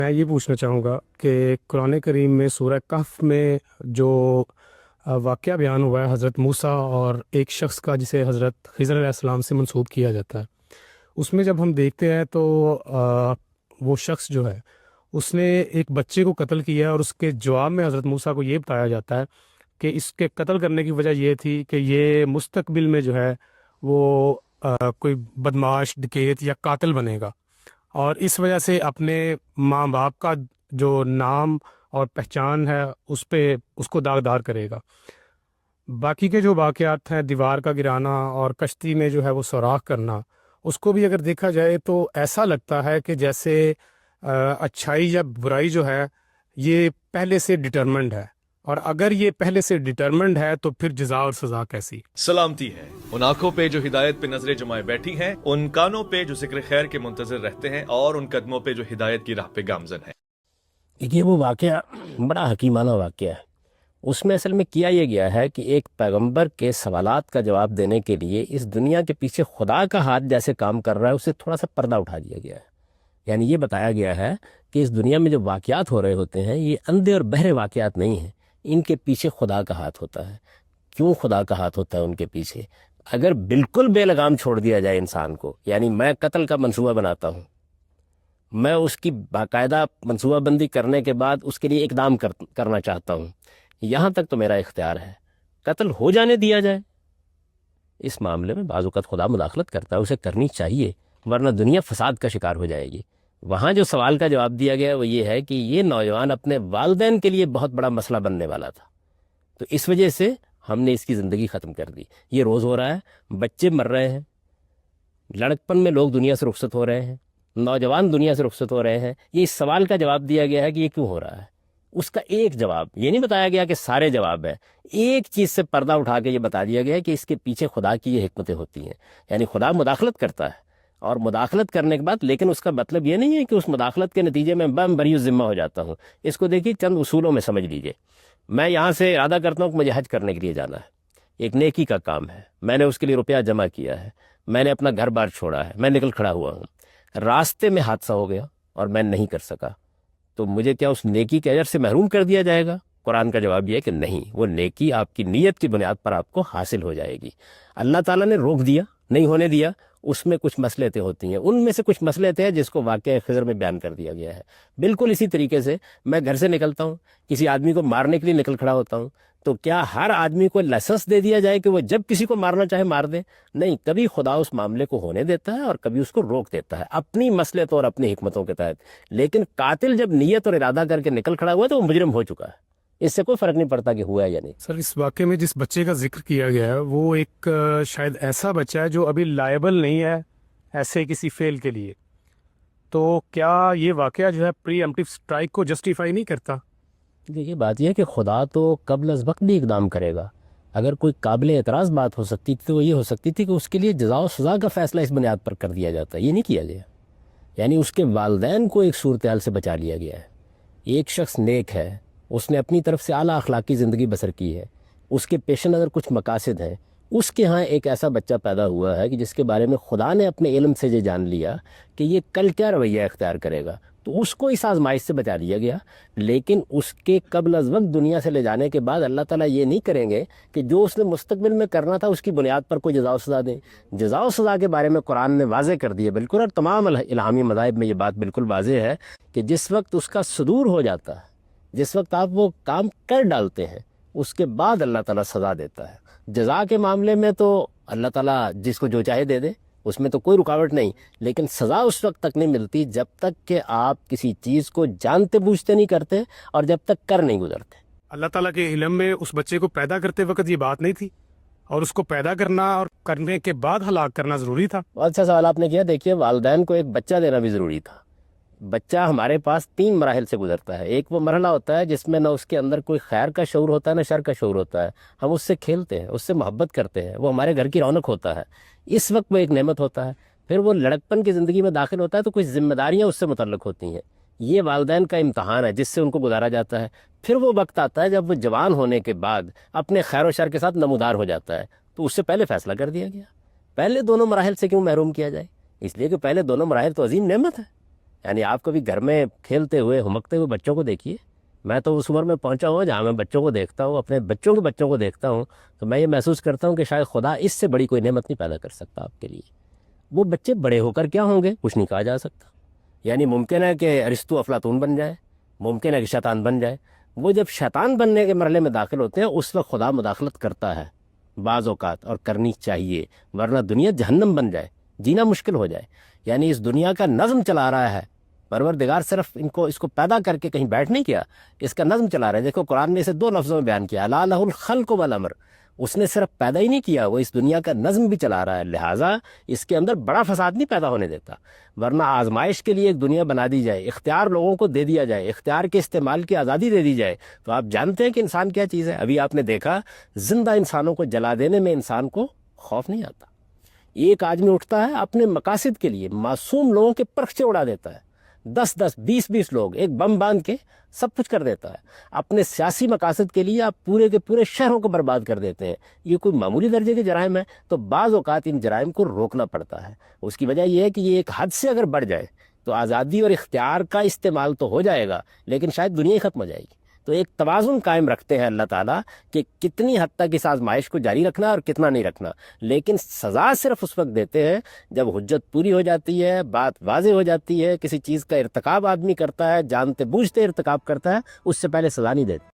میں یہ پوچھنا چاہوں گا کہ قرآن کریم میں سورہ کہف میں جو واقعہ بیان ہوا ہے حضرت موسیٰ اور ایک شخص کا جسے حضرت خضر علیہ السلام سے منسوب کیا جاتا ہے، اس میں جب ہم دیکھتے ہیں تو وہ شخص جو ہے اس نے ایک بچے کو قتل کیا ہے، اور اس کے جواب میں حضرت موسیٰ کو یہ بتایا جاتا ہے کہ اس کے قتل کرنے کی وجہ یہ تھی کہ یہ مستقبل میں جو ہے وہ کوئی بدماش، ڈکیت یا قاتل بنے گا، اور اس وجہ سے اپنے ماں باپ کا جو نام اور پہچان ہے اس کو داغدار کرے گا۔ باقی کے جو واقعات ہیں، دیوار کا گرانا اور کشتی میں جو ہے وہ سوراخ کرنا، اس کو بھی اگر دیکھا جائے تو ایسا لگتا ہے کہ جیسے اچھائی یا برائی جو ہے یہ پہلے سے ڈٹرمنڈ ہے، اور اگر یہ پہلے سے ڈٹرمنڈ ہے تو پھر جزا اور سزا کیسی؟ سلامتی ہے ان آنکھوں پہ جو ہدایت پہ نظریں جمائے بیٹھی ہیں، ان کانوں پہ جو ذکر خیر کے منتظر رہتے ہیں، اور ان قدموں پہ جو ہدایت کی راہ پہ گامزن ہیں۔ یہ وہ واقعہ بڑا حکیمانہ واقعہ ہے۔ اس میں اصل میں کیا یہ گیا ہے کہ ایک پیغمبر کے سوالات کا جواب دینے کے لیے اس دنیا کے پیچھے خدا کا ہاتھ جیسے کام کر رہا ہے، اسے تھوڑا سا پردہ اٹھا دیا گیا ہے۔ یعنی یہ بتایا گیا ہے کہ اس دنیا میں جو واقعات ہو رہے ہوتے ہیں یہ اندھے اور بہرے واقعات نہیں ہیں، ان کے پیچھے خدا کا ہاتھ ہوتا ہے۔ کیوں خدا کا ہاتھ ہوتا ہے ان کے پیچھے؟ اگر بالکل بے لگام چھوڑ دیا جائے انسان کو، یعنی میں قتل کا منصوبہ بناتا ہوں، میں اس کی باقاعدہ منصوبہ بندی کرنے کے بعد اس کے لیے اقدام کرنا چاہتا ہوں، یہاں تک تو میرا اختیار ہے، قتل ہو جانے دیا جائے، اس معاملے میں بعض اوقات خدا مداخلت کرتا ہے، اسے کرنی چاہیے، ورنہ دنیا فساد کا شکار ہو جائے گی۔ وہاں جو سوال کا جواب دیا گیا وہ یہ ہے کہ یہ نوجوان اپنے والدین کے لیے بہت بڑا مسئلہ بننے والا تھا، تو اس وجہ سے ہم نے اس کی زندگی ختم کر دی۔ یہ روز ہو رہا ہے، بچے مر رہے ہیں، لڑکپن میں لوگ دنیا سے رخصت ہو رہے ہیں، نوجوان دنیا سے رخصت ہو رہے ہیں۔ یہ اس سوال کا جواب دیا گیا ہے کہ یہ کیوں ہو رہا ہے، اس کا ایک جواب، یہ نہیں بتایا گیا کہ سارے جواب ہے، ایک چیز سے پردہ اٹھا کے یہ بتا دیا گیا ہے کہ اس کے پیچھے خدا کی یہ حکمتیں ہوتی ہیں۔ یعنی خدا مداخلت کرتا ہے، اور مداخلت کرنے کے بعد، لیکن اس کا مطلب یہ نہیں ہے کہ اس مداخلت کے نتیجے میں میں بری ذمہ ہو جاتا ہوں۔ اس کو دیکھیے چند اصولوں میں سمجھ لیجئے۔ میں یہاں سے ارادہ کرتا ہوں کہ مجھے حج کرنے کے لیے جانا ہے، ایک نیکی کا کام ہے، میں نے اس کے لیے روپیہ جمع کیا ہے، میں نے اپنا گھر بار چھوڑا ہے، میں نکل کھڑا ہوا ہوں، راستے میں حادثہ ہو گیا اور میں نہیں کر سکا، تو مجھے کیا اس نیکی کے اجر سے محروم کر دیا جائے گا؟ قرآن کا جواب یہ ہے کہ نہیں، وہ نیکی آپ کی نیت کی بنیاد پر آپ کو حاصل ہو جائے گی۔ اللہ تعالیٰ نے روک دیا، نہیں ہونے دیا، اس میں کچھ مصلحتیں ہوتی ہیں، ان میں سے کچھ مصلحتیں ہیں جس کو واقعہ خضر میں بیان کر دیا گیا ہے۔ بالکل اسی طریقے سے میں گھر سے نکلتا ہوں، کسی آدمی کو مارنے کے لیے نکل کھڑا ہوتا ہوں، تو کیا ہر آدمی کو لائسنس دے دیا جائے کہ وہ جب کسی کو مارنا چاہے مار دے؟ نہیں، کبھی خدا اس معاملے کو ہونے دیتا ہے اور کبھی اس کو روک دیتا ہے اپنی مصلحتوں اور اپنی حکمتوں کے تحت۔ لیکن قاتل جب نیت اور ارادہ کر کے نکل کھڑا ہوا ہے تو وہ مجرم ہو چکا ہے، اس سے کوئی فرق نہیں پڑتا کہ ہوا ہے یا نہیں۔ سر، اس واقعے میں جس بچے کا ذکر کیا گیا ہے وہ ایک شاید ایسا بچہ ہے جو ابھی لائبل نہیں ہے ایسے کسی فیل کے لیے، تو کیا یہ واقعہ جو ہے پری ایمپٹیو اسٹرائک کو جسٹیفائی نہیں کرتا؟ دیکھیے بات یہ ہے کہ خدا تو قبل از وقت بھی اقدام کرے گا۔ اگر کوئی قابل اعتراض بات ہو سکتی تھی تو وہ یہ ہو سکتی تھی کہ اس کے لیے جزا و سزا کا فیصلہ اس بنیاد پر کر دیا جاتا ہے، یہ نہیں کیا گیا۔ یعنی اس کے والدین کو ایک صورتحال سے بچا لیا گیا ہے۔ ایک شخص نیک ہے، اس نے اپنی طرف سے اعلیٰ اخلاقی زندگی بسر کی ہے، اس کے پیش نظر کچھ مقاصد ہیں، اس کے ہاں ایک ایسا بچہ پیدا ہوا ہے کہ جس کے بارے میں خدا نے اپنے علم سے یہ جان لیا کہ یہ کل کیا رویہ اختیار کرے گا، تو اس کو اس آزمائش سے بچا لیا گیا۔ لیکن اس کے قبل از وقت دنیا سے لے جانے کے بعد اللہ تعالیٰ یہ نہیں کریں گے کہ جو اس نے مستقبل میں کرنا تھا اس کی بنیاد پر کوئی جزا و سزا دیں۔ جزا و سزا کے بارے میں قرآن نے واضح کر دی ہے بالکل، اور تمام الہامی مذاہب میں یہ بات بالکل واضح ہے کہ جس وقت اس کا صدور ہو جاتا ہے، جس وقت آپ وہ کام کر ڈالتے ہیں، اس کے بعد اللہ تعالیٰ سزا دیتا ہے۔ جزا کے معاملے میں تو اللہ تعالیٰ جس کو جو چاہے دے دے، اس میں تو کوئی رکاوٹ نہیں، لیکن سزا اس وقت تک نہیں ملتی جب تک کہ آپ کسی چیز کو جانتے بوجھتے نہیں کرتے اور جب تک کر نہیں گزرتے۔ اللہ تعالیٰ کے علم میں اس بچے کو پیدا کرتے وقت یہ بات نہیں تھی، اور اس کو پیدا کرنا اور کرنے کے بعد ہلاک کرنا ضروری تھا؟ بہت اچھا سوال آپ نے کیا۔ دیکھیے، والدین کو ایک بچہ دینا بھی ضروری تھا۔ بچہ ہمارے پاس 3 مراحل سے گزرتا ہے۔ ایک وہ مرحلہ ہوتا ہے جس میں نہ اس کے اندر کوئی خیر کا شعور ہوتا ہے نہ شر کا شعور ہوتا ہے، ہم اس سے کھیلتے ہیں، اس سے محبت کرتے ہیں، وہ ہمارے گھر کی رونق ہوتا ہے، اس وقت وہ ایک نعمت ہوتا ہے۔ پھر وہ لڑکپن کی زندگی میں داخل ہوتا ہے تو کچھ ذمہ داریاں اس سے متعلق ہوتی ہیں، یہ والدین کا امتحان ہے جس سے ان کو گزارا جاتا ہے۔ پھر وہ وقت آتا ہے جب وہ جوان ہونے کے بعد اپنے خیر و شر کے ساتھ نمودار ہو جاتا ہے، تو اس سے پہلے فیصلہ کر دیا گیا۔ پہلے دونوں مراحل سے کیوں محروم کیا جائے؟ اس لیے کہ پہلے دونوں مراحل تو عظیم نعمت ہے۔ یعنی آپ کبھی گھر میں کھیلتے ہوئے ہمکتے ہوئے بچوں کو دیکھیے. میں تو اس عمر میں پہنچا ہوں جہاں میں بچوں کو دیکھتا ہوں, اپنے بچوں کے بچوں کو دیکھتا ہوں, تو میں یہ محسوس کرتا ہوں کہ شاید خدا اس سے بڑی کوئی نعمت نہیں پیدا کر سکتا آپ کے لیے. وہ بچے بڑے ہو کر کیا ہوں گے کچھ نہیں کہا جا سکتا. یعنی ممکن ہے کہ ارسطو افلاطون بن جائے, ممکن ہے کہ شیطان بن جائے. وہ جب شیطان بننے کے مرحلے میں داخل ہوتے ہیں اس وقت خدا مداخلت کرتا ہے بعض اوقات, اور کرنی چاہیے, ورنہ دنیا جہنم بن جائے, جینا مشکل ہو جائے. یعنی اس دنیا کا نظم چلا رہا ہے پروردگار, صرف اس کو پیدا کر کے کہیں بیٹھ نہیں کیا, اس کا نظم چلا رہا ہے. دیکھو قرآن نے اسے 2 لفظوں میں بیان کیا, الا لہ الخلق والامر. اس نے صرف پیدا ہی نہیں کیا, وہ اس دنیا کا نظم بھی چلا رہا ہے, لہٰذا اس کے اندر بڑا فساد نہیں پیدا ہونے دیتا. ورنہ آزمائش کے لیے ایک دنیا بنا دی جائے, اختیار لوگوں کو دے دیا جائے, اختیار کے استعمال کی آزادی دے دی جائے, تو آپ جانتے ہیں کہ انسان کیا چیز ہے. ابھی آپ نے دیکھا زندہ انسانوں کو جلا دینے میں انسان کو خوف نہیں آتا. ایک آدمی اٹھتا ہے اپنے مقاصد کے لیے معصوم لوگوں کے پرخچے اڑا دیتا ہے, 10 20 لوگ ایک بم باندھ کے سب کچھ کر دیتا ہے. اپنے سیاسی مقاصد کے لیے آپ پورے کے پورے شہروں کو برباد کر دیتے ہیں. یہ کوئی معمولی درجے کے جرائم ہیں. تو بعض اوقات ان جرائم کو روکنا پڑتا ہے. اس کی وجہ یہ ہے کہ یہ ایک حد سے اگر بڑھ جائے تو آزادی اور اختیار کا استعمال تو ہو جائے گا, لیکن شاید دنیا ہی ختم ہو جائے گی. تو ایک توازن قائم رکھتے ہیں اللہ تعالیٰ کہ کتنی حد تک اس آزمائش کو جاری رکھنا اور کتنا نہیں رکھنا. لیکن سزا صرف اس وقت دیتے ہیں جب حجت پوری ہو جاتی ہے, بات واضح ہو جاتی ہے, کسی چیز کا ارتکاب آدمی کرتا ہے, جانتے بوجھتے ارتکاب کرتا ہے, اس سے پہلے سزا نہیں دیتے.